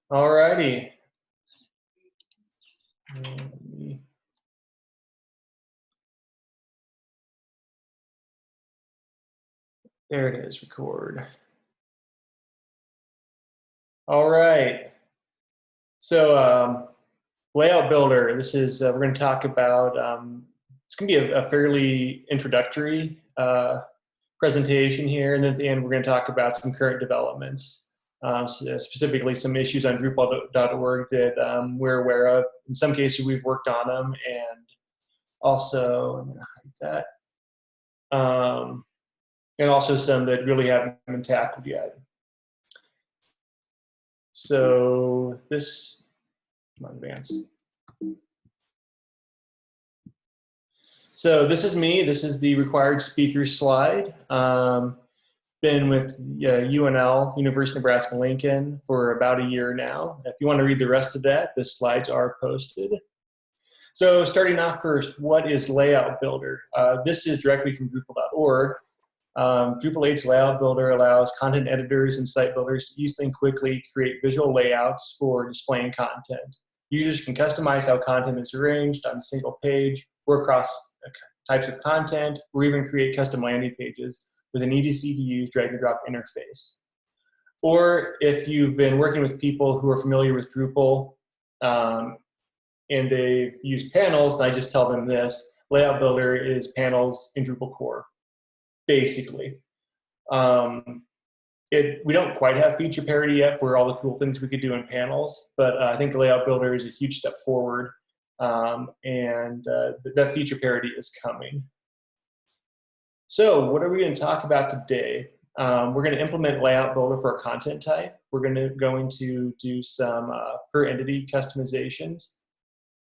All righty. There it is, record. All right. So Layout Builder, this is, we're going to talk about, it's going to be a fairly introductory presentation here, and then at the end we're going to talk about some current developments, specifically some issues on Drupal.org that we're aware of. In some cases we've worked on them, and also, I'm going to hide that, and also some that really haven't been tackled yet. So this, come on, advance. So this is me. This is the required speaker slide. Been with UNL, University of Nebraska-Lincoln, for about a year now. If you want to read the rest of that, the slides are posted. So starting off first, what is Layout Builder? This is directly from Drupal.org. Drupal 8's Layout Builder allows content editors and site builders to easily and quickly create visual layouts for displaying content. Users can customize how content is arranged on a single page, work across types of content, or even create custom landing pages with an easy-to-use drag-and-drop interface. Or if you've been working with people who are familiar with Drupal and they've used panels, and I just tell them this, Layout Builder is panels in Drupal core, basically. We don't quite have feature parity yet for all the cool things we could do in panels, but I think Layout Builder is a huge step forward, and that feature parity is coming. So what are we going to talk about today? We're going to implement Layout Builder for a content type. We're going to do some per entity customizations.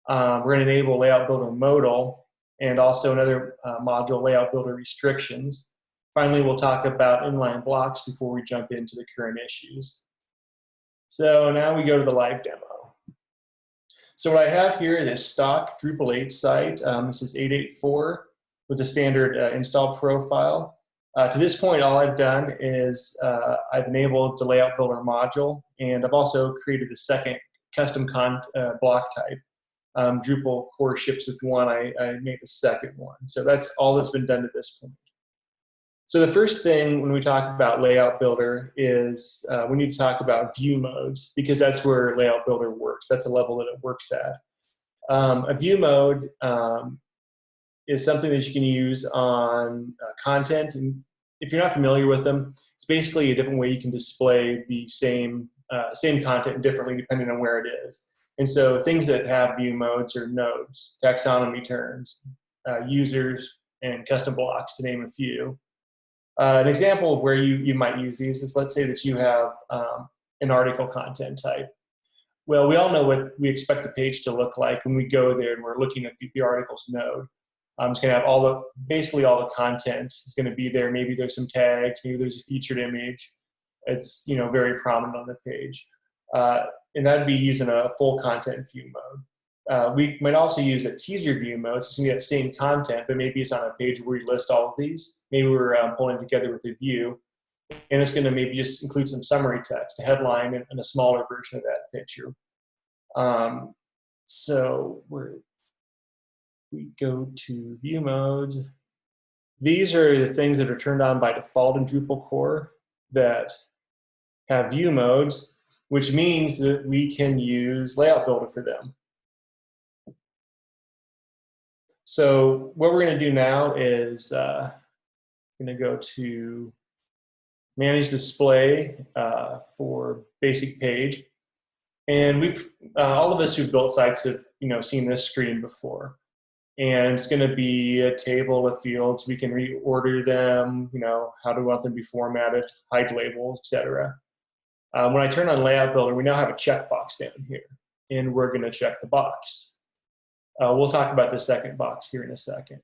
We're going to enable Layout Builder Modal and also another module, Layout Builder Restrictions. Finally, we'll talk about inline blocks before we jump into the current issues. So now we go to the live demo. So what I have here is a stock Drupal 8 site. This is 884 with a standard install profile. To this point, all I've done is I've enabled the Layout Builder module, and I've also created a second custom block type. Drupal core ships with one, I made the second one. So that's all that's been done to this point. So the first thing when we talk about Layout Builder is we need to talk about view modes, because that's where Layout Builder works. That's the level that it works at. A view mode is something that you can use on content. And if you're not familiar with them, it's basically a different way you can display the same content differently depending on where it is. And so things that have view modes are nodes, taxonomy terms, users, and custom blocks, to name a few. An example of where you might use these is, let's say that you have an article content type. Well, we all know what we expect the page to look like when we go there and we're looking at the articles node. It's going to have basically all the content is going to be there. Maybe there's some tags, maybe there's a featured image. It's very prominent on the page. And that'd be using a full content view mode. We might also use a teaser view mode. It's going to get the same content, but maybe it's on a page where we list all of these. Maybe we're pulling together with a view, and it's going to maybe just include some summary text, a headline, and a smaller version of that picture. So we go to view modes. These are the things that are turned on by default in Drupal core that have view modes, which means that we can use Layout Builder for them. So what we're going to do now is we're going to go to Manage Display for Basic Page. And all of us who've built sites have seen this screen before. And it's going to be a table of fields. We can reorder them, how do we want them to be formatted, hide labels, etc. When I turn on Layout Builder, we now have a checkbox down here, and we're going to check the box. We'll talk about the second box here in a second.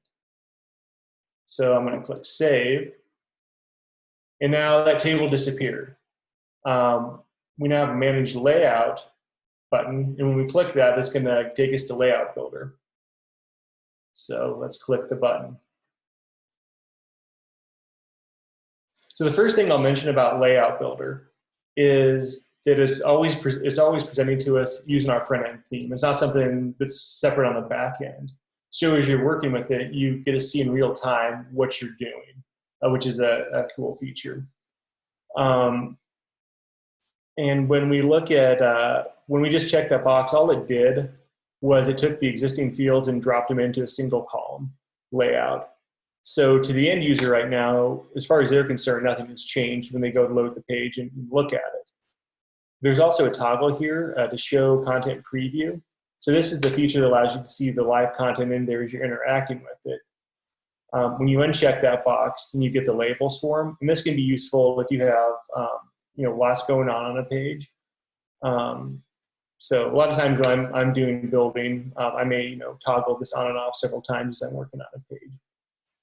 So I'm going to click Save, and now that table disappeared. We now have a Manage Layout button, and when we click that, it's going to take us to Layout Builder. So let's click the button. So the first thing I'll mention about Layout Builder is that is always presenting to us using our front end theme. It's not something that's separate on the back end. So as you're working with it, you get to see in real time what you're doing, which is a cool feature. And when we look at, when we just checked that box, all it did was it took the existing fields and dropped them into a single column layout. So to the end user right now, as far as they're concerned, nothing has changed when they go to load the page and look at it. There's also a toggle here to show content preview. So this is the feature that allows you to see the live content in there as you're interacting with it. When you uncheck that box, then you get the labels form, and this can be useful if you have lots going on a page. So a lot of times when I'm doing building, I may toggle this on and off several times as I'm working on a page.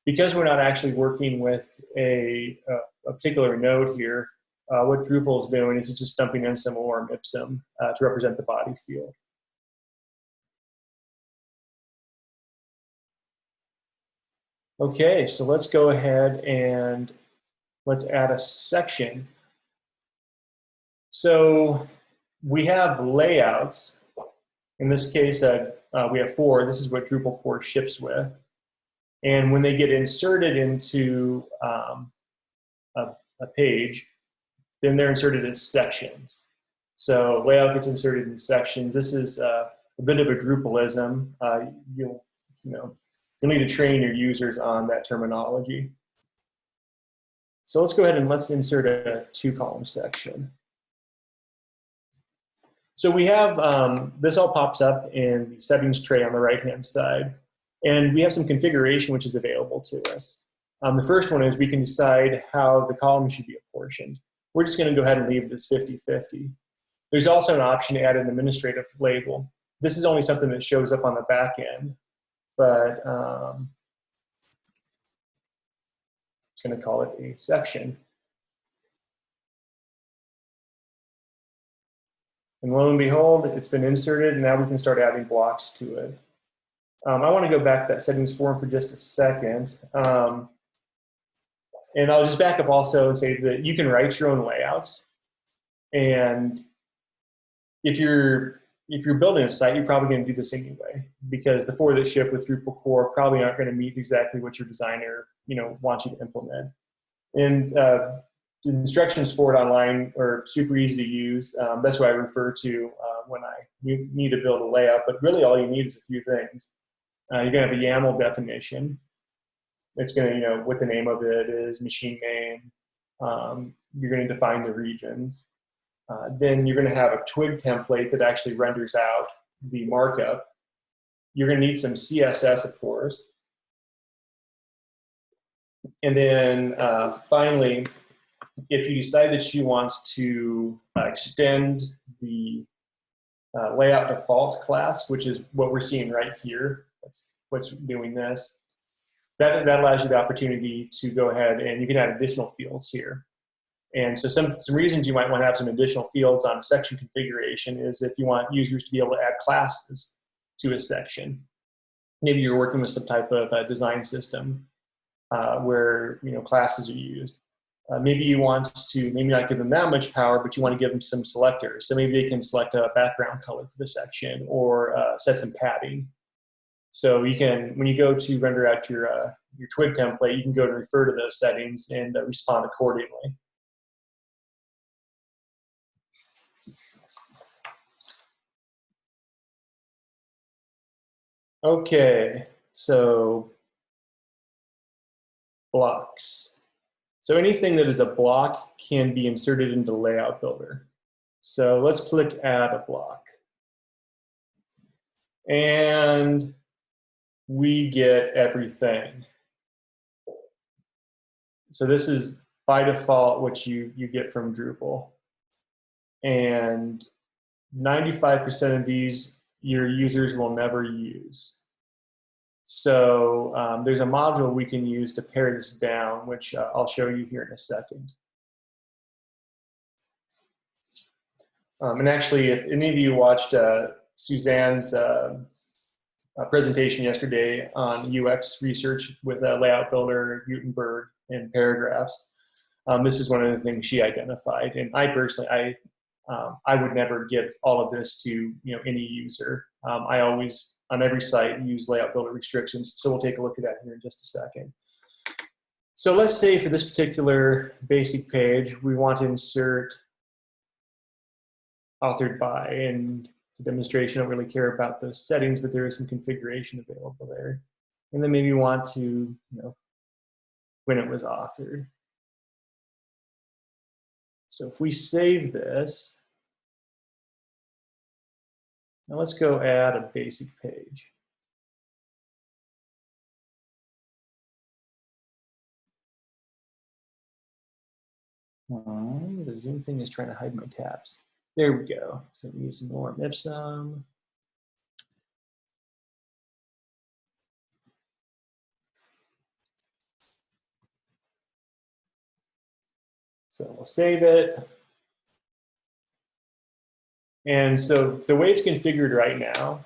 Because we're not actually working with a particular node here, what Drupal is doing is it's just dumping in some ORM ipsum to represent the body field. Okay, so let's go ahead and let's add a section. So we have layouts. In this case, we have 4. This is what Drupal core ships with. And when they get inserted into a page, then they're inserted as sections. So layout gets inserted in sections. This is a bit of a Drupalism. You'll need to train your users on that terminology. So let's go ahead and let's insert a 2-column section. So we have, this all pops up in the settings tray on the right-hand side. And we have some configuration which is available to us. The first one is we can decide how the columns should be apportioned. We're just going to go ahead and leave it as 50-50. There's also an option to add an administrative label. This is only something that shows up on the back end, but I'm just going to call it a section. And lo and behold, it's been inserted, and now we can start adding blocks to it. I want to go back to that settings form for just a second. And I'll just back up also and say that you can write your own layouts. And if you're building a site, you're probably going to do this anyway, because the 4 that ship with Drupal core probably aren't going to meet exactly what your designer wants you to implement. And the instructions for it online are super easy to use. That's what I refer to when I need to build a layout. But really, all you need is a few things. You're going to have a YAML definition. It's going to, what the name of it is, machine name. You're going to define the regions. Then you're going to have a twig template that actually renders out the markup. You're going to need some CSS, of course. And then finally, if you decide that you want to extend the layout default class, which is what we're seeing right here, that's what's doing this. That allows you the opportunity to go ahead and you can add additional fields here. And so some reasons you might want to have some additional fields on a section configuration is if you want users to be able to add classes to a section. Maybe you're working with some type of design system where classes are used. Maybe you want to maybe not give them that much power, but you want to give them some selectors. So maybe they can select a background color for the section or set some padding. So you can, when you go to render out your twig template, you can go to refer to those settings and respond accordingly. Okay, so blocks. So anything that is a block can be inserted into Layout Builder. So let's click Add a Block. And we get everything. So this is by default what you get from Drupal. And 95% of these your users will never use. So there's a module we can use to pare this down, which I'll show you here in a second. And actually, if any of you watched Suzanne's presentation yesterday on UX research with Layout Builder, Gutenberg, and paragraphs, this is one of the things she identified. And I personally, I would never give all of this to any user. I always, on every site, use layout builder restrictions. So we'll take a look at that here in just a second. So let's say for this particular basic page, we want to insert authored by, and it's a demonstration. I don't really care about those settings, but there is some configuration available there. And then maybe you want to, when it was authored. So if we save this, now let's go add a basic page. The Zoom thing is trying to hide my tabs. There we go. So we use some more Ipsum. So we'll save it. And so the way it's configured right now,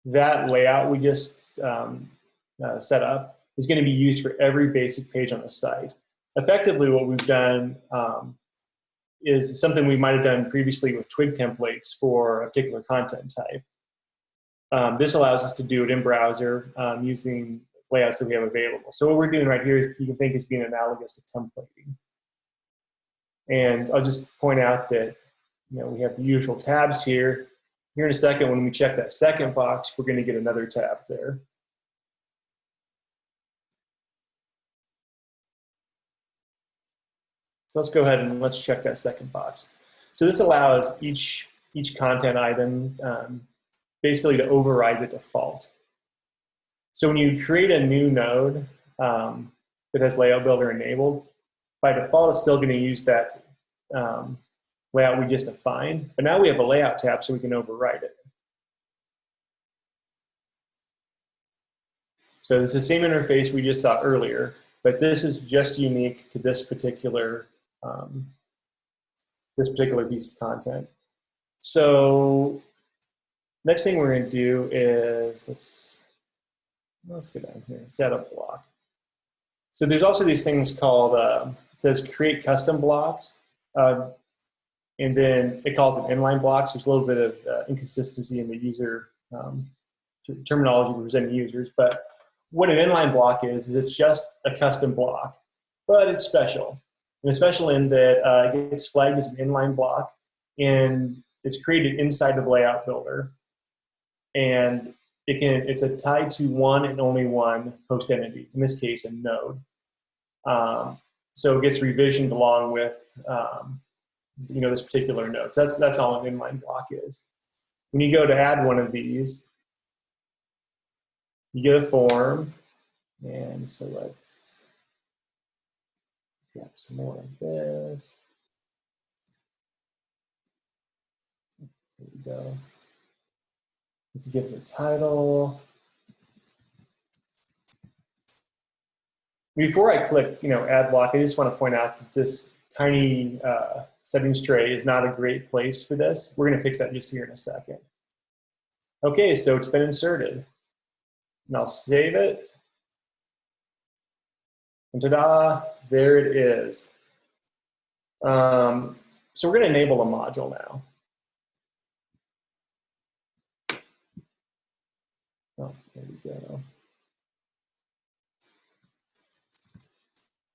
that layout we just set up is going to be used for every basic page on the site. Effectively, what we've done is something we might have done previously with Twig templates for a particular content type. This allows us to do it in browser using layouts that we have available. So what we're doing right here, you can think is being analogous to templating. And I'll just point out that we have the usual tabs here. Here in a second, when we check that second box, we're going to get another tab there. So let's go ahead and let's check that second box. So this allows each content item basically to override the default. So when you create a new node that has Layout Builder enabled, by default it's still going to use that layout we just defined, but now we have a layout tab so we can override it. So it's the same interface we just saw earlier, but this is just unique to this particular piece of content. So next thing we're going to do is let's go down here. Let's add a block. So there's also these things called it says create custom blocks, and then it calls it inline blocks. There's a little bit of inconsistency in the user terminology we're presenting users, but what an inline block is it's just a custom block, but it's special. And it's special in that it gets flagged as an inline block, and it's created inside of Layout Builder. And it's tied to one and only one host entity, in this case, a node. So it gets revisioned along with this particular node. So that's all an inline block is. When you go to add one of these, you get a form, and so let's grab some more of this. There we go. You have to give it a title. Before I click, AdBlock, I just want to point out that this tiny settings tray is not a great place for this. We're going to fix that just here in a second. Okay, so it's been inserted. And I'll save it. And ta-da, there it is. So we're going to enable a module now. Oh, there we go.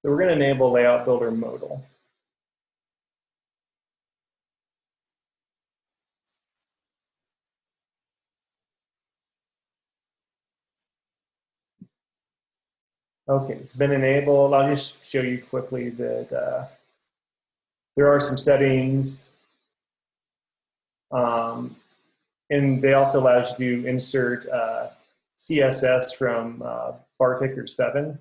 So we're going to enable Layout Builder Modal. Okay, it's been enabled. I'll just show you quickly that there are some settings. And they also allow you to insert CSS from Barticker 7.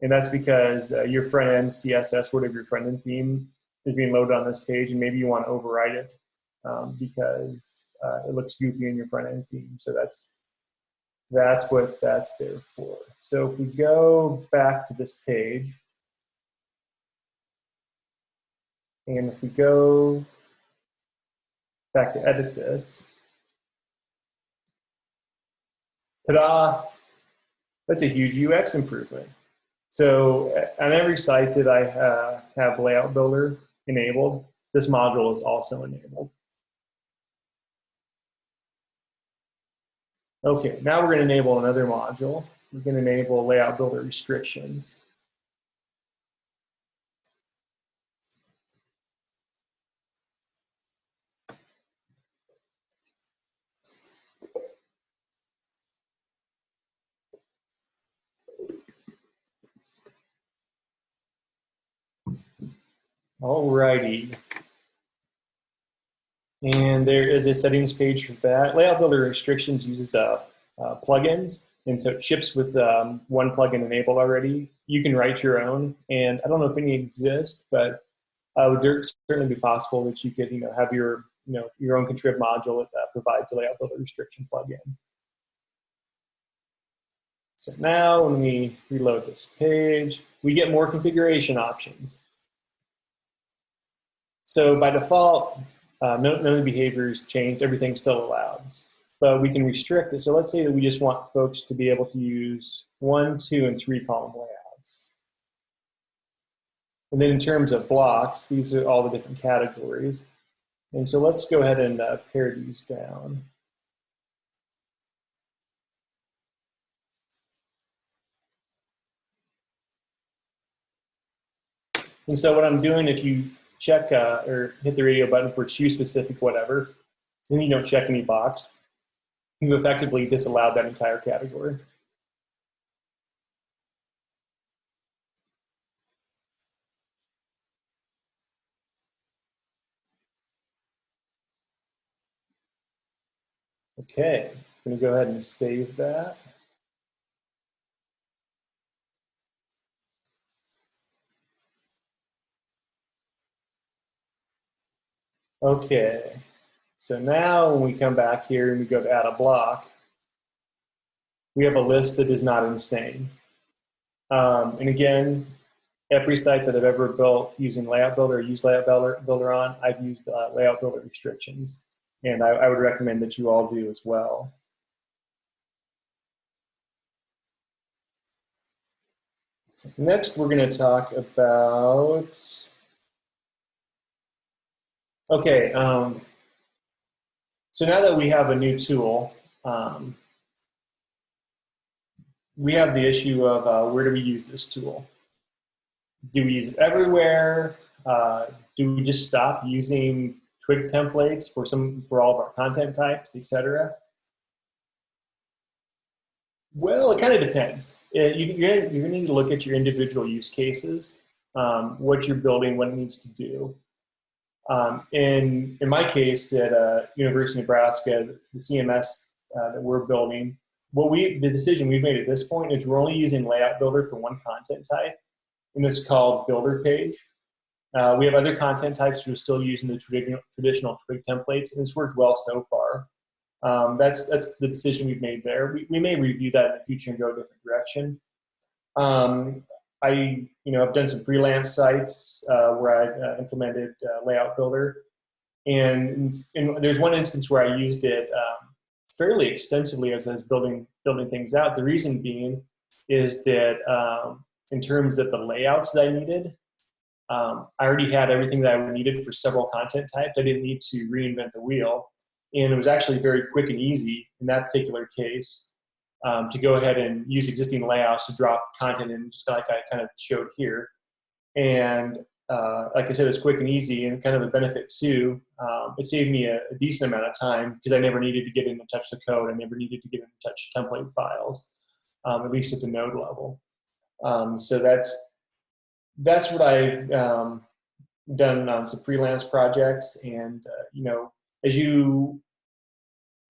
And that's because your front-end CSS, whatever your front-end theme, is being loaded on this page, and maybe you want to override it because it looks goofy in your front-end theme. So that's what that's there for. So if we go back to this page, and if we go back to edit this, ta-da, that's a huge UX improvement. So on every site that I have Layout Builder enabled, this module is also enabled. Okay, now we're going to enable another module. We're going to enable Layout Builder restrictions. Alrighty. And there is a settings page for that. Layout Builder restrictions uses plugins, and so it ships with one plugin enabled already. You can write your own, and I don't know if any exist, but it would certainly be possible that you could, have your own contrib module that provides a Layout Builder restriction plugin. So now when we reload this page, we get more configuration options. So by default, none of the behaviors changed, everything's still allowed. But we can restrict it. So let's say that we just want folks to be able to use 1, 2, and 3 column layouts. And then in terms of blocks, these are all the different categories. And so let's go ahead and pare these down. And so what I'm doing, if you check or hit the radio button for choose specific whatever, and you don't check any box, you effectively disallowed that entire category. Okay, I'm going to go ahead and save that. Okay, so now when we come back here and we go to add a block, we have a list that is not insane. And again, every site that I've ever built using Layout Builder or used Layout Builder on, I've used Layout Builder restrictions. And I would recommend that you all do as well. So next, we're going to talk about, okay, so now that we have a new tool, we have the issue of where do we use this tool? Do we use it everywhere? Do we just stop using twig templates for all of our content types, etc.? Well, it kind of depends. You're going to need to look at your individual use cases, what you're building, what it needs to do. In my case, at University of Nebraska, the CMS that we're building, the decision we've made at this point is we're only using Layout Builder for one content type, and it's called Builder Page. We have other content types who are still using the traditional twig templates, and it's worked well so far. That's the decision we've made there. We may review that in the future and go a different direction. I've done some freelance sites where I've implemented Layout Builder, and there's one instance where I used it fairly extensively as I was building things out. The reason being is that in terms of the layouts that I needed, I already had everything that I needed for several content types. I didn't need to reinvent the wheel, and it was actually very quick and easy in that particular case to go ahead and use existing layouts to drop content in, just like I kind of showed here. And like I said, it's quick and easy, and kind of a benefit too. It saved me a decent amount of time because I never needed to get in and touch the code. I never needed to get in and touch template files, at least at the node level. So that's what I've done on some freelance projects. And as you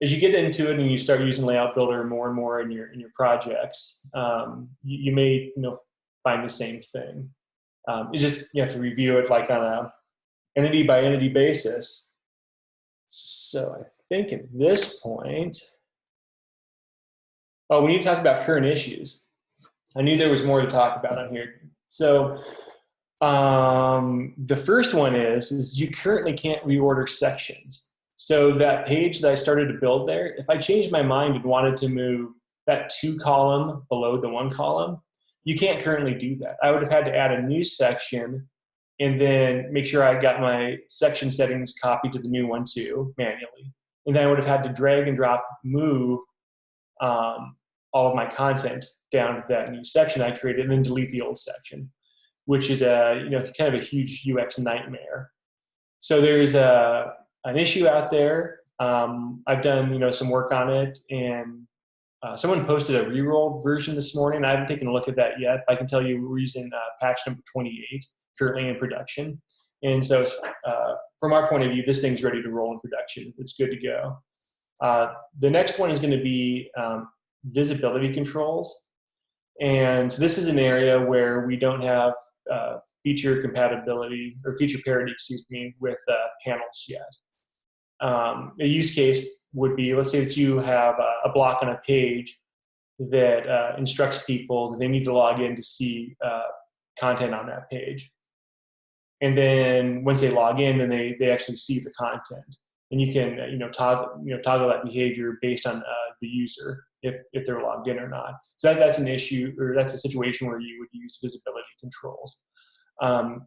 get into it and you start using Layout Builder more and more in your projects, you may find the same thing. It's just you have to review it like on a entity by entity basis. So I think at this point, we need to talk about current issues. I knew there was more to talk about on here. So the first one is you currently can't reorder sections. So that page that I started to build there, if I changed my mind and wanted to move that 2 column below the 1 column, you can't currently do that. I would have had to add a new section and then make sure I got my section settings copied to the new one too, manually. And then I would have had to drag and drop, move all of my content down to that new section I created, and then delete the old section, which is kind of a huge UX nightmare. So there's an issue out there. I've done some work on it, and someone posted a reroll version this morning. I haven't taken a look at that yet. I can tell you we're using patch number 28 currently in production. And so from our point of view, this thing's ready to roll in production. It's good to go. The next one is going to be visibility controls. And so this is an area where we don't have feature compatibility or feature parity, with panels yet. A use case would be, let's say that you have a block on a page that instructs people that they need to log in to see content on that page. And then once they log in, then they actually see the content. And you can toggle that behavior based on the user if they're logged in or not. So that's an issue, or that's a situation where you would use visibility controls.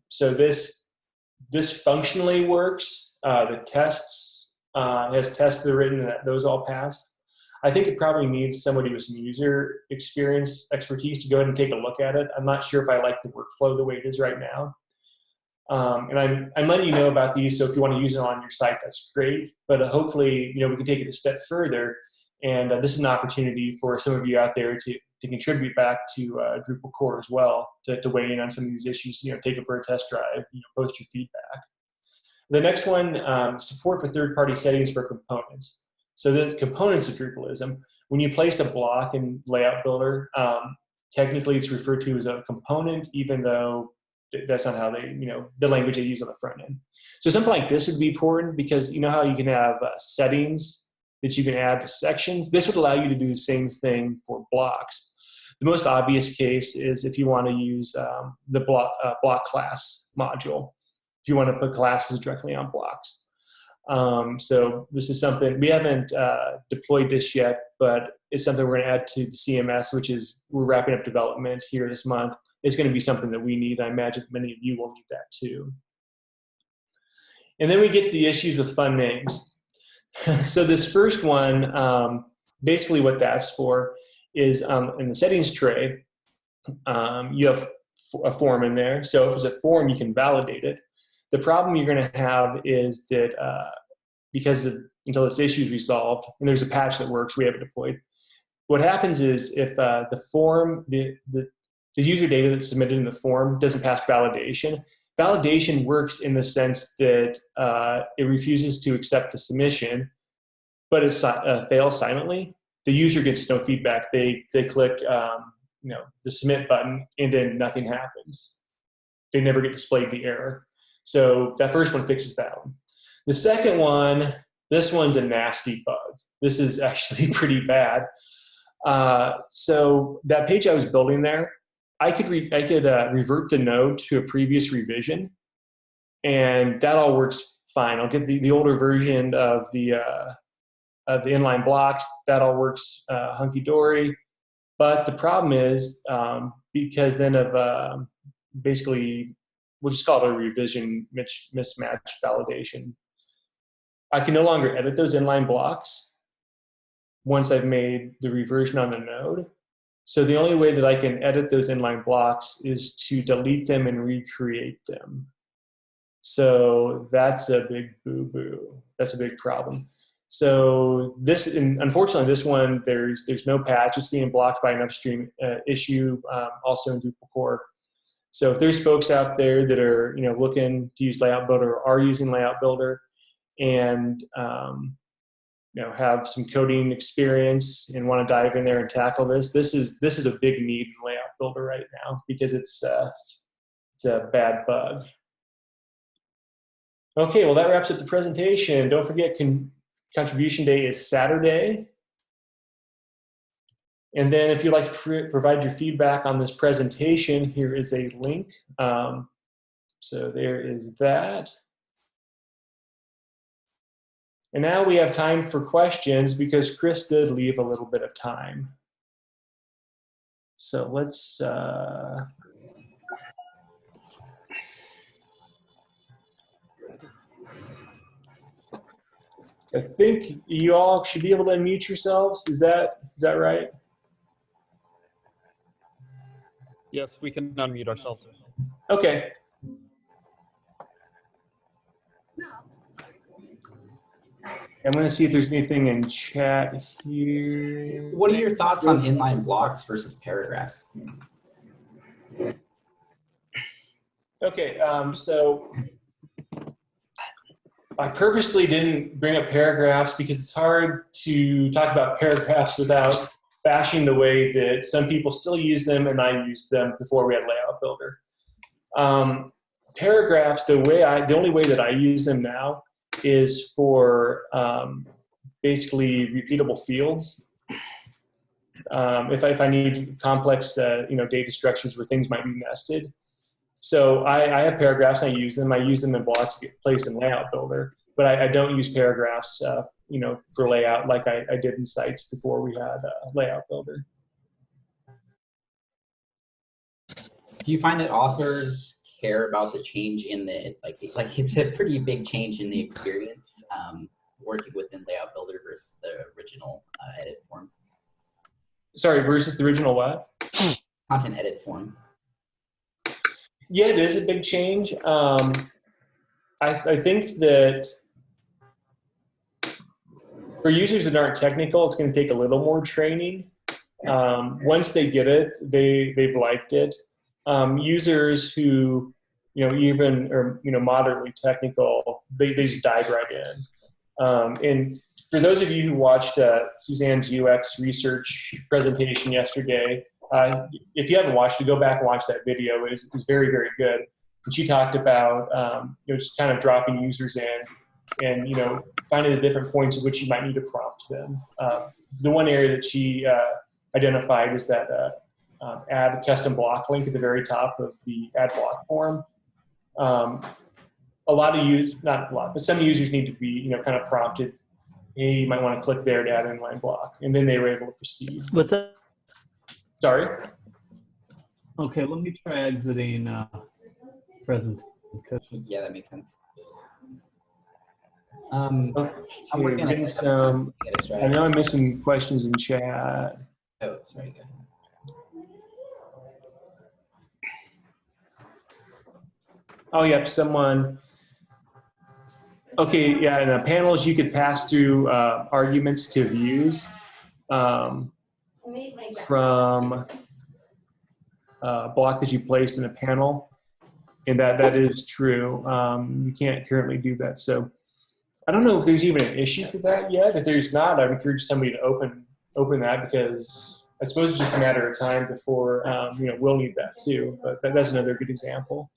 So this functionally works. The tests has tests that are written that those all pass. I think it probably needs somebody with some user experience expertise to go ahead and take a look at it. I'm not sure if I like the workflow the way it is right now. And I'm letting you know about these, so if you want to use it on your site, that's great. But hopefully, we can take it a step further. And this is an opportunity for some of you out there to contribute back to Drupal core as well, to weigh in on some of these issues. Take it for a test drive. Post your feedback. The next one, support for third-party settings for components. So the components of Drupalism. When you place a block in Layout Builder, technically it's referred to as a component, even though that's not how the language they use on the front end. So something like this would be important, because how you can have settings that you can add to sections. This would allow you to do the same thing for blocks. The most obvious case is if you want to use the block class module, if you want to put classes directly on blocks. So this is something, we haven't deployed this yet, but it's something we're going to add to the CMS, which is, we're wrapping up development here this month. It's going to be something that we need. I imagine many of you will need that too. And then we get to the issues with fun names. So this first one, basically what that's for is in the settings tray, you have a form in there. So if it's a form, you can validate it. The problem you're going to have is that until this issue is resolved, and there's a patch that works, we have it deployed. What happens is if the form, the user data that's submitted in the form doesn't pass validation, validation works in the sense that it refuses to accept the submission, but it fails silently. The user gets no feedback. They click the submit button, and then nothing happens. They never get displayed the error. So that first one fixes that one. The second one, this one's a nasty bug. This is actually pretty bad. So that page I was building there, I could revert the node to a previous revision, and that all works fine. I'll get the older version of the inline blocks. That all works hunky-dory. But the problem is, because then of basically, we'll just call it a revision mismatch validation, I can no longer edit those inline blocks once I've made the reversion on the node. So the only way that I can edit those inline blocks is to delete them and recreate them. So that's a big boo-boo. That's a big problem. So unfortunately, this one, there's no patch. It's being blocked by an upstream issue, also in Drupal core. So if there's folks out there that are looking to use Layout Builder or are using Layout Builder and have some coding experience and want to dive in there and tackle this, this is a big need in Layout Builder right now, because it's a bad bug. Okay, well that wraps up the presentation. Don't forget, contribution day is Saturday. And then if you'd like to provide your feedback on this presentation, here is a link. So there is that. And now we have time for questions, because Chris did leave a little bit of time. So let's, I think you all should be able to unmute yourselves. Is that right? Yes, we can unmute ourselves. Okay. I'm going to see if there's anything in chat here. What are your thoughts on inline blocks versus paragraphs? Okay, so I purposely didn't bring up paragraphs because it's hard to talk about paragraphs without bashing the way that some people still use them and I used them before we had Layout Builder. Paragraphs, the only way that I use them now is for basically repeatable fields. If I need complex data structures where things might be nested. So I have paragraphs, I use them in blocks to get placed in Layout Builder, but I don't use paragraphs for layout like I did in sites before we had Layout Builder. Do you find that authors care about the change in the, like it's a pretty big change in the experience working within Layout Builder versus the original edit form? Sorry, versus the original what? Content edit form. Yeah, it is a big change. I think that for users that aren't technical, it's going to take a little more training. Once they get it, they've liked it. Users who even are moderately technical, they just dive right in. And for those of you who watched Suzanne's UX research presentation yesterday, if you haven't watched it, go back and watch that video. It was very, very good. And she talked about just kind of dropping users in and finding the different points at which you might need to prompt them. The one area that she identified is that add a custom block link at the very top of the AdBlock form. Not a lot, but some users need to be kind of prompted. Hey, you might want to click there to add an inline block, and then they were able to proceed. What's that? Sorry. Okay, let me try exiting present. Yeah, that makes sense. Okay, I'm working on a some, I know I'm missing questions in chat. Oh, sorry, go ahead. Oh, yep, someone. Okay, yeah, in the panels you could pass through arguments to views from a block that you placed in a panel, and that is true. You can't currently do that, so I don't know if there's even an issue for that yet. If there's not, I would encourage somebody to open that, because I suppose it's just a matter of time before we'll need that too. But that's another good example.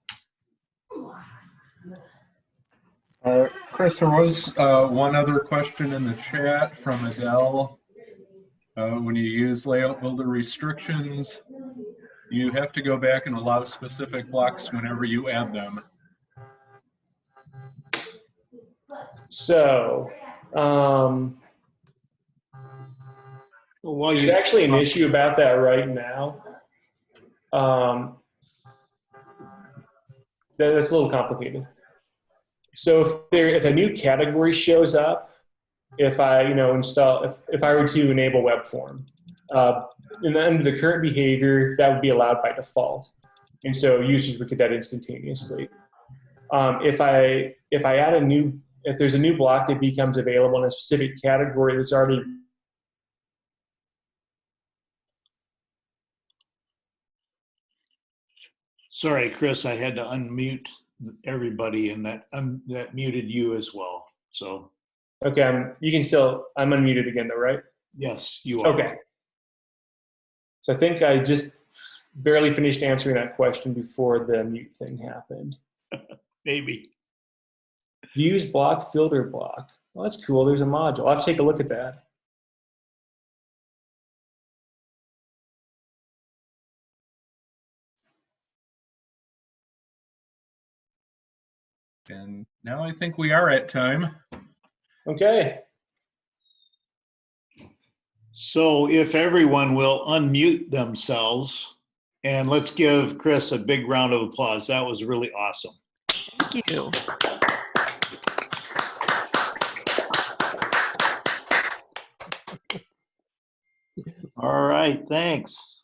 Chris, there was one other question in the chat from Adele. When you use Layout Builder restrictions, you have to go back and allow specific blocks whenever you add them. So, there's actually an issue about that right now. That's a little complicated. So if a new category shows up, if I if I were to enable web form, and under the current behavior, that would be allowed by default, and so users would get that instantaneously. If there's a new block that becomes available in a specific category that's already Sorry, Chris, I had to unmute everybody, and that muted you as well. So. Okay, I'm unmuted again though, right? Yes, you are. Okay. So I think I just barely finished answering that question before the mute thing happened. Maybe. Use block filter block. Well, that's cool. There's a module. I'll have to take a look at that. And now I think we are at time. Okay. So if everyone will unmute themselves, and let's give Chris a big round of applause. That was really awesome. Thank you. All right, thanks.